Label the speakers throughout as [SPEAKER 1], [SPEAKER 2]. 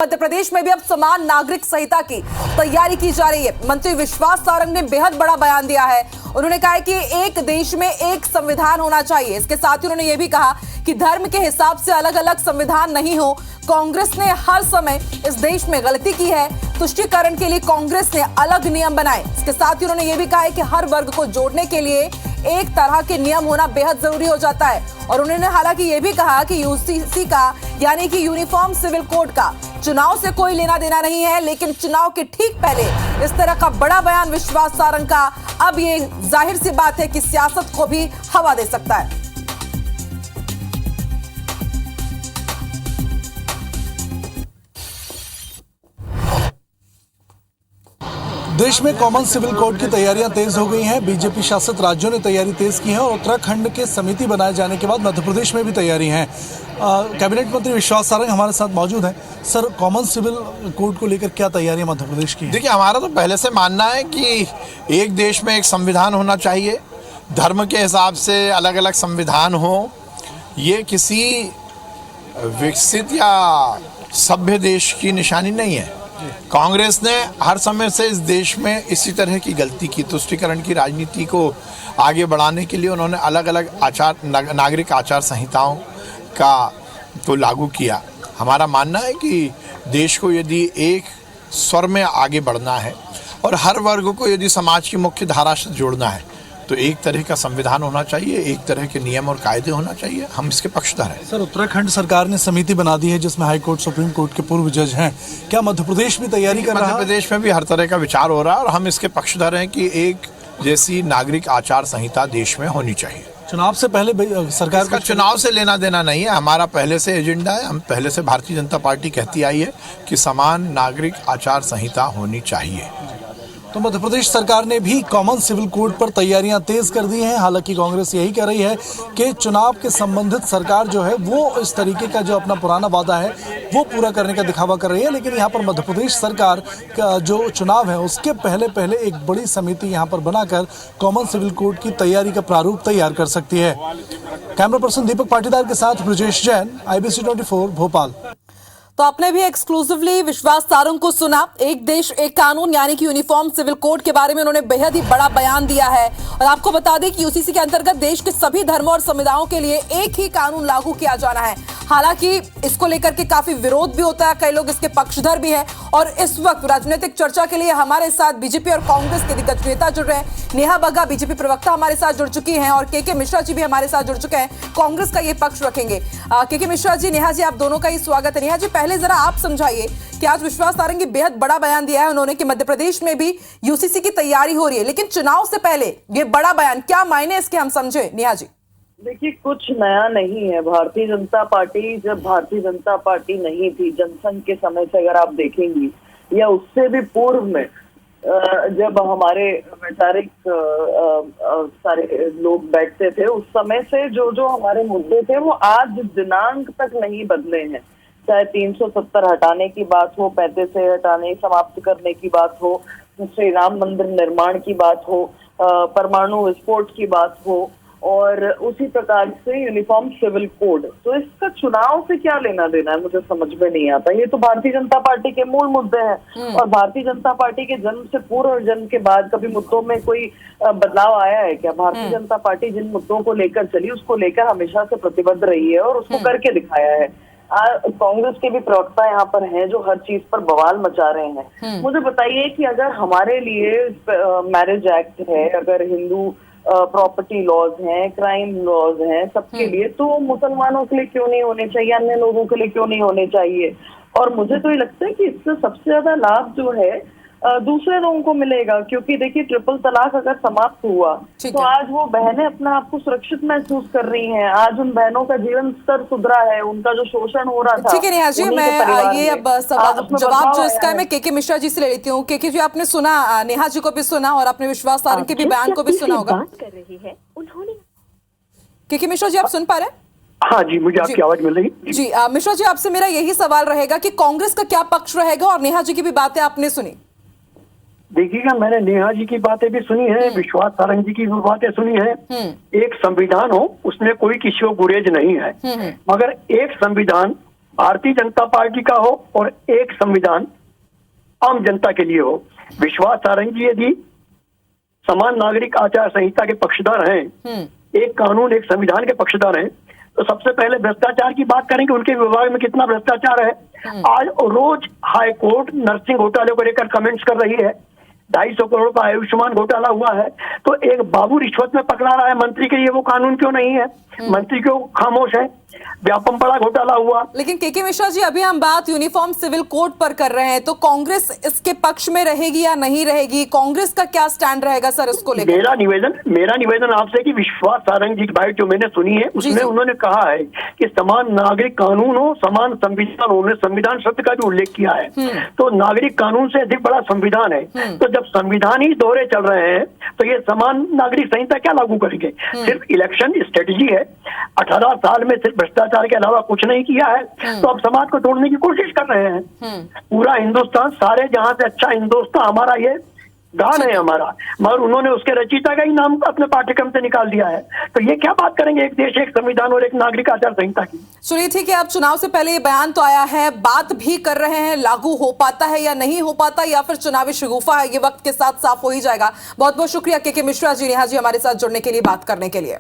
[SPEAKER 1] मध्य प्रदेश में भी अब समान नागरिक संहिता की तैयारी की जा रही है। मंत्री विश्वास सारंग ने बेहद बड़ा बयान दिया है। उन्होंने कहा है कि एक देश में एक संविधान होना चाहिए। इसके साथ ही उन्होंने ये भी कहा कि धर्म के हिसाब से अलग अलग संविधान नहीं हो। कांग्रेस ने हर समय इस देश में गलती की है। तुष्टीकरण के लिए कांग्रेस ने अलग नियम बनाए। इसके साथ ही उन्होंने ये भी कहा है कि हर वर्ग को जोड़ने के लिए एक तरह के नियम होना बेहद जरूरी हो जाता है। और उन्होंने हालांकि ये भी कहा कि यूसीसी का यानी कि यूनिफॉर्म सिविल कोड का चुनाव से कोई लेना देना नहीं है, लेकिन चुनाव के ठीक पहले इस तरह का बड़ा बयान विश्वास सारंग का अब ये जाहिर सी बात है कि सियासत को भी हवा दे सकता है।
[SPEAKER 2] देश में कॉमन सिविल कोड की तैयारियां तेज हो गई हैं। बीजेपी शासित राज्यों ने तैयारी तेज की है और उत्तराखंड के समिति बनाए जाने के बाद मध्य प्रदेश में भी तैयारी है। कैबिनेट मंत्री विश्वास सारंग हमारे साथ मौजूद हैं। सर, कॉमन सिविल कोड को लेकर क्या तैयारियां मध्य प्रदेश की हैं?
[SPEAKER 3] देखिए, हमारा तो पहले से मानना है कि एक देश में एक संविधान होना चाहिए। धर्म के हिसाब से अलग अलग संविधान हो, ये किसी विकसित या सभ्य देश की निशानी नहीं है। कांग्रेस ने हर समय से इस देश में इसी तरह की गलती की। तुष्टीकरण की राजनीति को आगे बढ़ाने के लिए उन्होंने अलग अलग नागरिक आचार संहिताओं को लागू किया। हमारा मानना है कि देश को यदि एक स्वर में आगे बढ़ना है और हर वर्ग को यदि समाज की मुख्य धारा से जोड़ना है तो एक तरह का संविधान होना चाहिए, एक तरह के नियम और कायदे होना चाहिए। हम इसके पक्षधर हैं।
[SPEAKER 2] सर, उत्तराखंड सरकार ने समिति बना दी है जिसमें हाई कोर्ट, सुप्रीम कोर्ट के पूर्व जज हैं। क्या मध्य प्रदेश भी तैयारी कर रहा है?
[SPEAKER 3] मध्य प्रदेश में भी हर तरह का विचार हो रहा है और हम इसके पक्षधर हैं कि एक जैसी नागरिक आचार संहिता देश में होनी चाहिए।
[SPEAKER 2] चुनाव से पहले सरकार
[SPEAKER 3] का चुनाव से लेना देना नहीं है। हमारा पहले से एजेंडा है। हम पहले से भारतीय जनता पार्टी कहती आई है कि समान नागरिक आचार संहिता होनी चाहिए।
[SPEAKER 2] तो मध्य प्रदेश सरकार ने भी कॉमन सिविल कोड पर तैयारियां तेज कर दी हैं। हालांकि कांग्रेस यही कह रही है कि चुनाव के संबंधित सरकार जो है वो इस तरीके का जो अपना पुराना वादा है वो पूरा करने का दिखावा कर रही है। लेकिन यहाँ पर मध्य प्रदेश सरकार का जो चुनाव है उसके पहले एक बड़ी समिति यहाँ पर बनाकर कॉमन सिविल कोड की तैयारी का प्रारूप तैयार कर सकती है। कैमरा पर्सन दीपक पाटीदार के साथ ब्रजेश जैन, IBC 24 भोपाल।
[SPEAKER 1] तो आपने भी एक्सक्लूसिवली विश्वास सारंग को सुना। एक देश एक कानून यानी कि यूनिफॉर्म सिविल कोड के बारे में उन्होंने बेहद ही बड़ा बयान दिया है। और आपको बता दें कि यूसीसी के अंतर्गत देश के सभी धर्मों और समुदायों के लिए एक ही कानून लागू किया जाना है। हालांकि इसको लेकर के काफी विरोध भी होता है, कई लोग इसके पक्षधर भी हैं। और इस वक्त राजनीतिक चर्चा के लिए हमारे साथ बीजेपी और कांग्रेस के दिग्गज नेता जुड़ रहे हैं। नेहा बग्गा बीजेपी प्रवक्ता हमारे साथ जुड़ चुकी हैं और के मिश्रा जी भी हमारे साथ जुड़ चुके हैं, कांग्रेस का ये पक्ष रखेंगे। के मिश्रा जी, नेहा जी, आप दोनों का ही स्वागत है। नेहा जी, पहले जरा आप समझाइए कि आज विश्वास सारंग ने बेहद बड़ा बयान दिया है उन्होंने कि मध्य प्रदेश में भी यूसीसी की तैयारी हो रही है, लेकिन चुनाव से पहले ये बड़ा बयान, क्या मायने इसके हम समझे? नेहा जी।
[SPEAKER 4] देखिए, कुछ नया नहीं है। भारतीय जनता पार्टी जब भारतीय जनता पार्टी नहीं थी, जनसंघ के समय से अगर आप देखेंगी या उससे भी पूर्व में जब हमारे वैचारिक सारे लोग बैठते थे, उस समय से जो हमारे मुद्दे थे वो आज दिनांक तक नहीं बदले हैं। चाहे 370 हटाने की बात हो, 35 से हटाने समाप्त करने की बात हो, श्री राम मंदिर निर्माण की बात हो, परमाणु विस्फोट की बात हो, और उसी प्रकार से यूनिफॉर्म सिविल कोड। तो इसका चुनाव से क्या लेना देना है, मुझे समझ में नहीं आता। ये तो भारतीय जनता पार्टी के मूल मुद्दे हैं और भारतीय जनता पार्टी के जन्म से पूर्व और जन्म के बाद कभी मुद्दों में कोई बदलाव आया है क्या? भारतीय जनता पार्टी जिन मुद्दों को लेकर चली उसको लेकर हमेशा से प्रतिबद्ध रही है और उसको करके दिखाया है। कांग्रेस के भी प्रवक्ता यहाँ पर हैं जो हर चीज पर बवाल मचा रहे हैं। मुझे बताइए कि अगर हमारे लिए मैरिज एक्ट है, अगर हिंदू प्रॉपर्टी लॉज हैं, क्राइम लॉज हैं सबके लिए, तो मुसलमानों के लिए क्यों नहीं होने चाहिए, अन्य लोगों के लिए क्यों नहीं होने चाहिए? और मुझे तो ये लगता है कि इससे सबसे ज्यादा लाभ जो है दूसरे लोगों को मिलेगा। क्योंकि देखिए, ट्रिपल तलाक अगर समाप्त हुआ तो आज वो बहनें अपना आप को सुरक्षित महसूस कर रही हैं। आज उन बहनों का जीवन स्तर सुधरा है, उनका जो शोषण हो रहा था।
[SPEAKER 1] ठीक है नेहा जी, मैं ये अब जवाब जो इसका है मैं के मिश्रा जी से ले लेती हूँ। के जी, आपने सुना, नेहा जी को भी सुना और आपने विश्वास सारंग के भी बयान को भी सुना होगा। के मिश्रा जी, आप सुन पा रहे हैं?
[SPEAKER 5] हाँ जी, मुझे आपकी आवाज मिल रही
[SPEAKER 1] जी। मिश्रा जी, आपसे मेरा यही सवाल रहेगा कि कांग्रेस का क्या पक्ष रहेगा, और नेहा जी की भी बातें आपने सुनी।
[SPEAKER 5] देखिएगा, मैंने नेहा जी की बातें भी सुनी है, विश्वास सारंग जी की भी बातें सुनी है। एक संविधान हो, उसमें कोई किसी को गुरेज नहीं है, मगर एक संविधान भारतीय जनता पार्टी का हो और एक संविधान आम जनता के लिए हो। विश्वास सारंग जी यदि समान नागरिक आचार संहिता के पक्षधर हैं, एक कानून एक संविधान के पक्षधर हैं, तो सबसे पहले भ्रष्टाचार की बात करेंगे, उनके विभाग में कितना भ्रष्टाचार है। आज रोज हाई कोर्ट नर्सिंग घोटाले को लेकर कमेंट्स कर रही है। 250 करोड़ का आयुष्मान घोटाला हुआ है, तो एक बाबू रिश्वत में पकड़ा रहा है मंत्री के लिए, वो कानून क्यों नहीं है? मंत्री क्यों खामोश है? व्यापम बड़ा घोटाला हुआ।
[SPEAKER 1] लेकिन के मिश्रा जी, अभी हम बात यूनिफॉर्म सिविल कोड पर कर रहे हैं, तो कांग्रेस इसके पक्ष में रहेगी या नहीं रहेगी? कांग्रेस का क्या स्टैंड रहेगा सर इसको लेकर?
[SPEAKER 5] मेरा निवेदन आपसे कि विश्वास सारंग जी की बात जो मैंने सुनी है उसमें उन्होंने कहा है कि समान नागरिक कानून हो, समान संविधान हो। उन्होंने संविधान शब्द का भी उल्लेख किया है, तो नागरिक कानून से अधिक बड़ा संविधान है। तो जब संविधान ही दोहरे चल रहे हैं तो ये समान नागरिक संहिता क्या लागू करेंगे? सिर्फ इलेक्शन स्ट्रेटेजी है। 18 साल में सिर्फ भ्रष्टाचार के अलावा कुछ नहीं किया है, तो अब समाज को तोड़ने की कोशिश कर रहे हैं। पूरा हिंदुस्तान, सारे जहां से अच्छा हिंदुस्तान हमारा, ये गान है हमारा, मगर उन्होंने उसके रचयिता का ही नाम अपने पाठ्यक्रम से निकाल दिया है। तो ये क्या बात करेंगे एक देश एक संविधान और एक नागरिक आचार संहिता की?
[SPEAKER 1] चलिए ठीक है, अब चुनाव से पहले ये बयान तो आया है, बात भी कर रहे हैं, लागू हो पाता है या नहीं हो पाता, या फिर चुनावी शगुफा है, ये वक्त के साथ साफ हो ही जाएगा। बहुत बहुत शुक्रिया के मिश्रा जी, नेहा जी हमारे साथ जुड़ने के लिए, बात करने के लिए।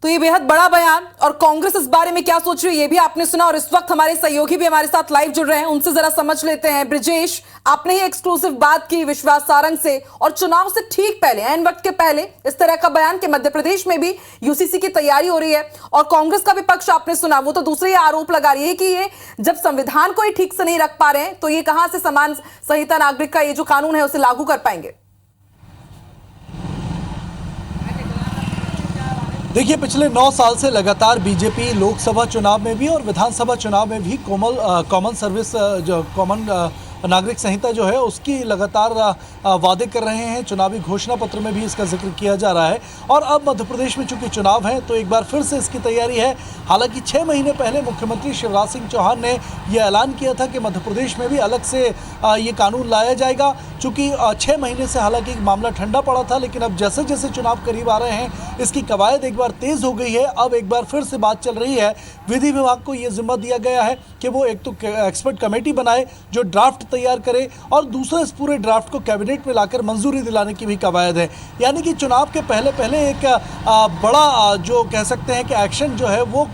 [SPEAKER 1] तो ये बेहद बड़ा बयान, और कांग्रेस इस बारे में क्या सोच रही है ये भी आपने सुना, और इस वक्त हमारे सहयोगी भी हमारे साथ लाइव जुड़ रहे हैं, उनसे जरा समझ लेते हैं। ब्रिजेश, आपने ही एक्सक्लूसिव बात की विश्वास सारंग से, और चुनाव से ठीक पहले, एन वक्त के पहले इस तरह का बयान कि मध्य प्रदेश में भी यूसीसी की तैयारी हो रही है, और कांग्रेस का भी पक्ष आपने सुना, वो तो दूसरे ही आरोप लगा रही है कि ये जब संविधान को ही ठीक से नहीं रख पा रहे हैं तो ये कहां से समान संहिता नागरिक का ये जो कानून है उसे लागू कर पाएंगे?
[SPEAKER 2] देखिए, पिछले 9 साल से लगातार बीजेपी लोकसभा चुनाव में भी और विधानसभा चुनाव में भी कॉमन सर्विस जो कॉमन नागरिक संहिता जो है उसकी लगातार वादे कर रहे हैं। चुनावी घोषणा पत्र में भी इसका जिक्र किया जा रहा है, और अब मध्य प्रदेश में चूंकि चुनाव है तो एक बार फिर से इसकी तैयारी है। हालांकि 6 महीने पहले मुख्यमंत्री शिवराज सिंह चौहान ने यह ऐलान किया था कि मध्य प्रदेश में भी अलग से ये कानून लाया जाएगा। चूँकि 6 महीने से हालांकि मामला ठंडा पड़ा था, लेकिन अब जैसे जैसे चुनाव करीब आ रहे हैं इसकी कवायद एक बार तेज़ हो गई है। अब एक बार फिर से बात चल रही है, विधि विभाग को ये जिम्मा दिया गया है कि वो एक तो एक्सपर्ट कमेटी बनाए जो ड्राफ्ट तैयार करे, और दूसरा इस पूरे ड्राफ्ट को कैबिनेट में लाकर मंजूरी दिलाने की भी कवायद है। यानी कि चुनाव के पहले एक बड़ा जो कह सकते हैं कि एक्शन जो है वो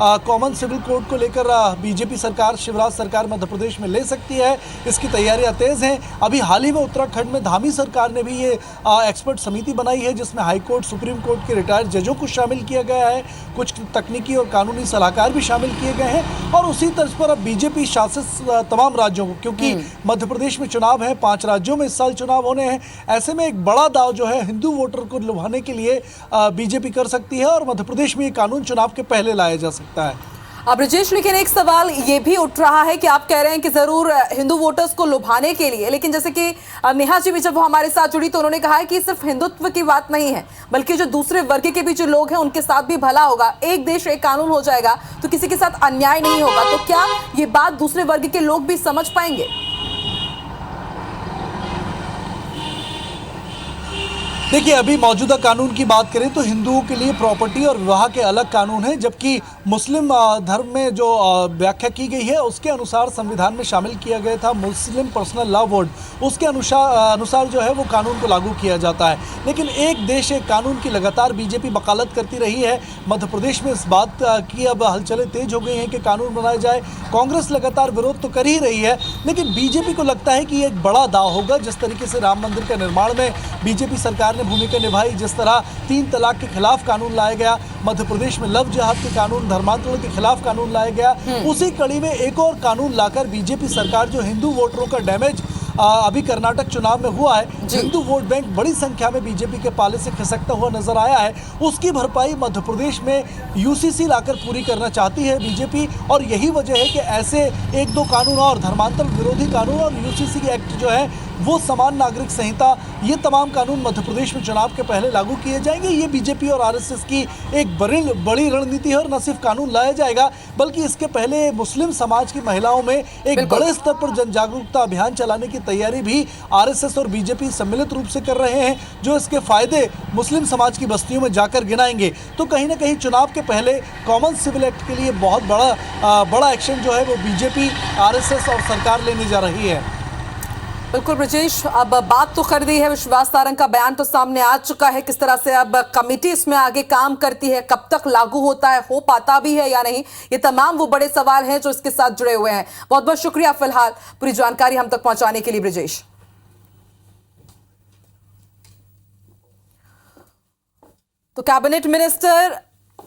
[SPEAKER 2] कॉमन सिविल कोड को लेकर बीजेपी सरकार, शिवराज सरकार मध्य प्रदेश में ले सकती है। इसकी तैयारियां तेज़ हैं। अभी हाल ही में उत्तराखंड में धामी सरकार ने भी ये एक्सपर्ट समिति बनाई है जिसमें हाई कोर्ट, सुप्रीम कोर्ट के रिटायर्ड जजों को शामिल किया गया है, कुछ तकनीकी और कानूनी सलाहकार भी शामिल किए गए हैं। और उसी तर्ज पर अब बीजेपी शासित तमाम राज्यों को, क्योंकि मध्य प्रदेश में चुनाव है, 5 राज्यों में इस साल चुनाव होने हैं, ऐसे में एक बड़ा दाव जो है हिंदू वोटर को लुभाने के लिए बीजेपी कर सकती है, और मध्य प्रदेश में ये कानून चुनाव के पहले लाया जा सकता है।
[SPEAKER 1] ब्रजेश, लेकिन एक सवाल ये भी उठ रहा है कि आप कह रहे हैं कि जरूर हिंदू वोटर्स को लुभाने के लिए, लेकिन जैसे कि नेहा जी भी जब वो हमारे साथ जुड़ी तो उन्होंने कहा है कि सिर्फ हिंदुत्व की बात नहीं है, बल्कि जो दूसरे वर्ग के भी जो लोग हैं उनके साथ भी भला होगा। एक देश एक कानून हो जाएगा तो किसी के साथ अन्याय नहीं होगा। तो क्या ये बात दूसरे वर्ग के लोग भी समझ पाएंगे?
[SPEAKER 2] देखिए, अभी मौजूदा कानून की बात करें तो हिंदुओं के लिए प्रॉपर्टी और विवाह के अलग कानून हैं, जबकि मुस्लिम धर्म में जो व्याख्या की गई है उसके अनुसार संविधान में शामिल किया गया था मुस्लिम पर्सनल लॉ बोर्ड, उसके अनुसार जो है वो कानून को लागू किया जाता है। लेकिन एक देश एक कानून की लगातार बीजेपी वकालत करती रही है। मध्य प्रदेश में इस बात की अब हलचलें तेज हो गई हैं कि कानून बनाया जाए। कांग्रेस लगातार विरोध तो कर ही रही है, लेकिन बीजेपी को लगता है कि ये एक बड़ा दाव होगा। जिस तरीके से राम मंदिर के निर्माण में बीजेपी सरकार ने भूमिका निभाई, जिस तरह 3 तलाक के खिलाफ कानून लाया गया, मध्य प्रदेश में लव जिहाद के कानून, धर्मांतरण के खिलाफ कानून लाया गया, उसी कड़ी में एक और कानून लाकर बीजेपी सरकार जो हिंदू वोटरों का डैमेज अभी कर्नाटक चुनाव में हुआ है, हिंदू वोट बैंक बड़ी संख्या में बीजेपी के पाले से खिसकता हुआ नजर आया है, उसकी भरपाई मध्य प्रदेश में यूसीसी लाकर पूरी करना चाहती है बीजेपी। और यही वजह है कि ऐसे 1-2 कानून और, धर्मांतरण विरोधी कानून और यूसीसी एक्ट जो है वो समान नागरिक संहिता, ये तमाम कानून मध्य प्रदेश में चुनाव के पहले लागू किए जाएंगे। ये बीजेपी और आरएसएस की एक बड़ी रणनीति है, और न सिर्फ कानून लाया जाएगा बल्कि इसके पहले मुस्लिम समाज की महिलाओं में एक बड़े स्तर पर जन जागरूकता अभियान चलाने की तैयारी भी आरएसएस और बीजेपी सम्मिलित रूप से कर रहे हैं, जो इसके फायदे मुस्लिम समाज की बस्तियों में जाकर गिनाएंगे, तो कहीं ना कहीं चुनाव के पहले कॉमन सिविल एक्ट के लिए बहुत बड़ा एक्शन जो है वो बीजेपी, आरएसएस और सरकार लेने जा रही है।
[SPEAKER 1] बिल्कुल ब्रजेश, अब बात तो कर दी है, विश्वास सारंग का बयान तो सामने आ चुका है। किस तरह से अब कमेटी इसमें आगे काम करती है, कब तक लागू होता है, हो पाता भी है या नहीं, ये तमाम वो बड़े सवाल हैं जो इसके साथ जुड़े हुए हैं। बहुत बहुत शुक्रिया फिलहाल पूरी जानकारी हम तक पहुंचाने के लिए ब्रजेश। तो कैबिनेट मिनिस्टर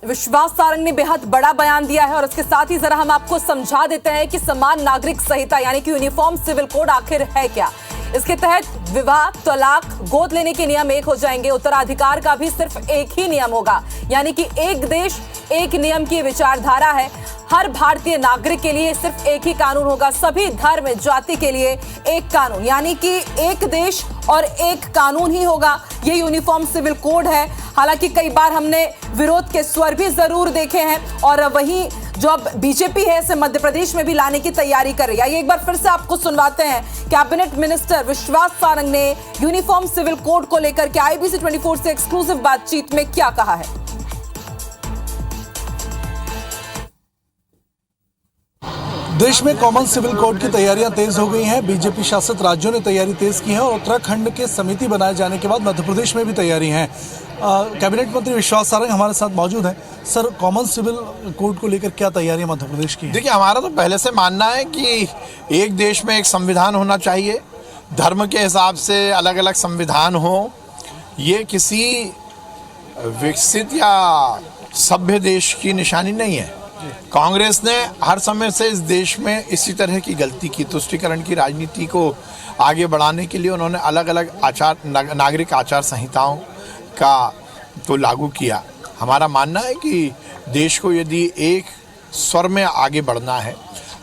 [SPEAKER 1] विश्वास सारंग ने बेहद बड़ा बयान दिया है और इसके साथ ही जरा हम आपको समझा देते हैं कि समान नागरिक संहिता यानी कि यूनिफॉर्म सिविल कोड आखिर है क्या। इसके तहत विवाह, तलाक, गोद लेने के नियम एक हो जाएंगे। उत्तराधिकार का भी सिर्फ एक ही नियम होगा, यानी कि एक देश एक नियम की विचारधारा है। हर भारतीय नागरिक के लिए सिर्फ एक ही कानून होगा, सभी धर्म जाति के लिए एक कानून, यानी कि एक देश और एक कानून ही होगा। ये यूनिफॉर्म सिविल कोड है। हालांकि कई बार हमने विरोध के स्वर भी जरूर देखे हैं और वहीं जो अब बीजेपी है इसे मध्य प्रदेश में भी लाने की तैयारी कर रही है। ये एक बार फिर से आपको सुनवाते हैं कैबिनेट मिनिस्टर विश्वास सारंग ने यूनिफॉर्म सिविल कोड को लेकर के IBC 24 से एक्सक्लूसिव बातचीत में क्या कहा है।
[SPEAKER 2] देश में कॉमन सिविल कोड की तैयारियां तेज हो गई हैं। बीजेपी शासित राज्यों ने तैयारी तेज की है और उत्तराखंड के समिति बनाए जाने के बाद मध्य प्रदेश में भी तैयारी है। कैबिनेट मंत्री विश्वास सारंग हमारे साथ मौजूद हैं। सर, कॉमन सिविल कोड को लेकर क्या तैयारियां मध्य प्रदेश की हैं?
[SPEAKER 3] देखिए, हमारा तो पहले से मानना है कि एक देश में एक संविधान होना चाहिए, धर्म के हिसाब से अलग अलग संविधान हो। ये किसी विकसित या सभ्य देश की निशानी नहीं है। कांग्रेस ने हर समय से इस देश में इसी तरह की गलती की। तुष्टीकरण की राजनीति को आगे बढ़ाने के लिए उन्होंने अलग अलग नागरिक आचार संहिताओं को लागू किया। हमारा मानना है कि देश को यदि एक स्वर में आगे बढ़ना है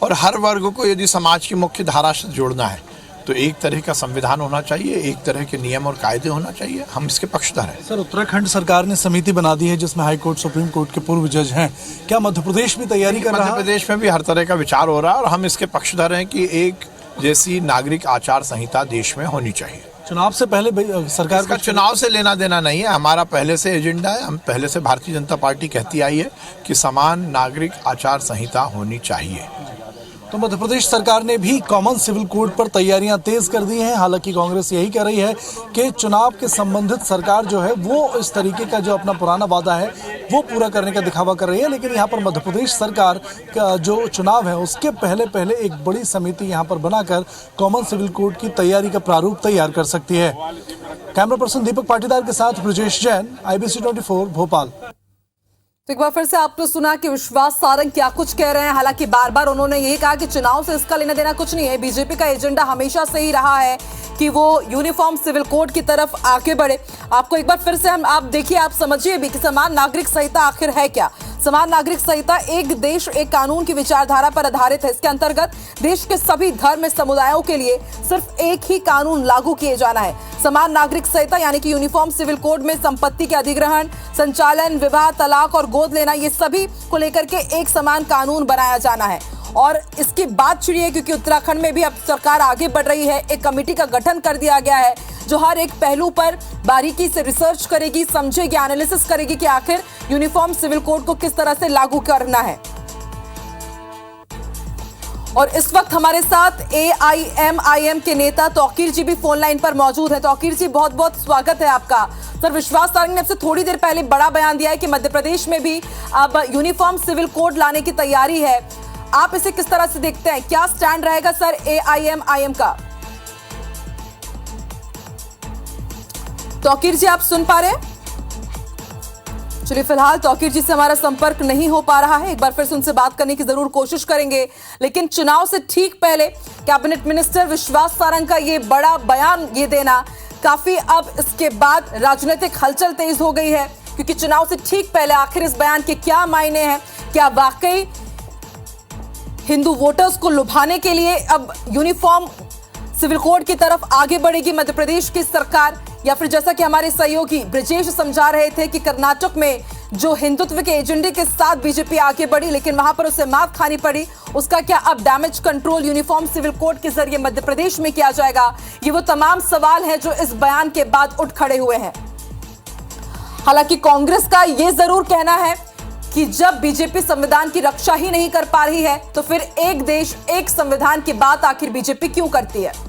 [SPEAKER 3] और हर वर्ग को यदि समाज की मुख्य धारा से जोड़ना है तो एक तरह का संविधान होना चाहिए, एक तरह के नियम और कायदे होना चाहिए। हम इसके पक्षधर हैं।
[SPEAKER 2] सर, उत्तराखंड सरकार ने समिति बना दी है जिसमें हाई कोर्ट, सुप्रीम कोर्ट के पूर्व जज हैं। क्या मध्य प्रदेश भी तैयारी कर रहा है?
[SPEAKER 3] मध्य प्रदेश में भी हर तरह का विचार हो रहा है और हम इसके पक्षधर हैं कि एक जैसी नागरिक आचार संहिता देश में होनी चाहिए।
[SPEAKER 2] चुनाव से पहले सरकार
[SPEAKER 3] का चुनाव से लेना देना नहीं है। हमारा पहले से एजेंडा है। हम पहले से भारतीय जनता पार्टी कहती आई है कि समान नागरिक आचार संहिता होनी चाहिए।
[SPEAKER 2] तो मध्य प्रदेश सरकार ने भी कॉमन सिविल कोड पर तैयारियां तेज कर दी हैं। हालांकि कांग्रेस यही कह रही है कि चुनाव के संबंधित सरकार जो है वो इस तरीके का जो अपना पुराना वादा है वो पूरा करने का दिखावा कर रही है। लेकिन यहाँ पर मध्य प्रदेश सरकार का जो चुनाव है उसके पहले एक बड़ी समिति यहाँ पर बनाकर कॉमन सिविल कोड की तैयारी का प्रारूप तैयार कर सकती है। कैमरा पर्सन दीपक पाटीदार के साथ ब्रजेश जैन, IBC 24 भोपाल।
[SPEAKER 1] तो एक बार फिर से आपने सुना कि विश्वास सारंग क्या कुछ कह रहे हैं। हालांकि बार बार उन्होंने यही कहा कि चुनाव से इसका लेना देना कुछ नहीं है। बीजेपी का एजेंडा हमेशा से ही रहा है कि वो यूनिफॉर्म सिविल कोड की तरफ आगे बढ़े। आपको एक बार फिर से आप देखिए, आप समझिए भी कि समान नागरिक संहिता आखिर है क्या। समान नागरिक संहिता एक देश एक कानून की विचारधारा पर आधारित है। इसके अंतर्गत देश के सभी धर्म समुदायों के लिए सिर्फ एक ही कानून लागू किए जाना है। समान नागरिक संहिता यानी कि यूनिफॉर्म सिविल कोड में संपत्ति के अधिग्रहण, संचालन, विवाह, तलाक और गोद लेना, ये सभी को लेकर के एक समान कानून बनाया जाना है। और इसकी बात छिड़ी है क्योंकि उत्तराखंड में भी अब सरकार आगे बढ़ रही है। एक कमेटी का गठन कर दिया गया है जो हर एक पहलू पर बारीकी से रिसर्च करेगी, समझेगी, एनालिसिस करेगी कि आखिर यूनिफॉर्म सिविल कोड को किस तरह से लागू करना है। और इस वक्त हमारे साथ AIMIM के नेता तौकीर जी भी फोन लाइन पर मौजूद है। तौकीर जी, बहुत बहुत स्वागत है आपका। सर, विश्वास सारंग ने अब से थोड़ी देर पहले बड़ा बयान दिया है कि मध्य प्रदेश में भी अब यूनिफॉर्म सिविल कोड लाने की तैयारी है। आप इसे किस तरह से देखते हैं? क्या स्टैंड रहेगा सर AIMIM का? तौकीर जी, आप सुन पा रहे हैं? चलिए, फिलहाल तौकीर जी से हमारा संपर्क नहीं हो पा रहा है। एक बार फिर से उनसे बात करने की जरूर कोशिश करेंगे। लेकिन चुनाव से ठीक पहले कैबिनेट मिनिस्टर विश्वास सारंग का ये बड़ा बयान ये देना काफी, अब इसके बाद राजनीतिक हलचल तेज हो गई है क्योंकि चुनाव से ठीक पहले आखिर इस बयान के क्या मायने हैं। क्या वाकई हिंदू वोटर्स को लुभाने के लिए अब यूनिफॉर्म सिविल कोड की तरफ आगे बढ़ेगी मध्य प्रदेश की सरकार, या फिर जैसा कि हमारे सहयोगी ब्रजेश समझा रहे थे कि कर्नाटक में जो हिंदुत्व के एजेंडे के साथ बीजेपी आगे बढ़ी लेकिन वहां पर उसे मात खानी पड़ी, उसका क्या अब damage control uniform civil code के जरिए मध्य प्रदेश में किया जाएगा? ये वो तमाम सवाल हैं जो इस बयान के बाद उठ खड़े हुए हैं। हालांकि कांग्रेस का यह जरूर कहना है कि जब बीजेपी संविधान की रक्षा ही नहीं कर पा रही है तो फिर एक देश एक संविधान की बात आखिर बीजेपी क्यों करती है।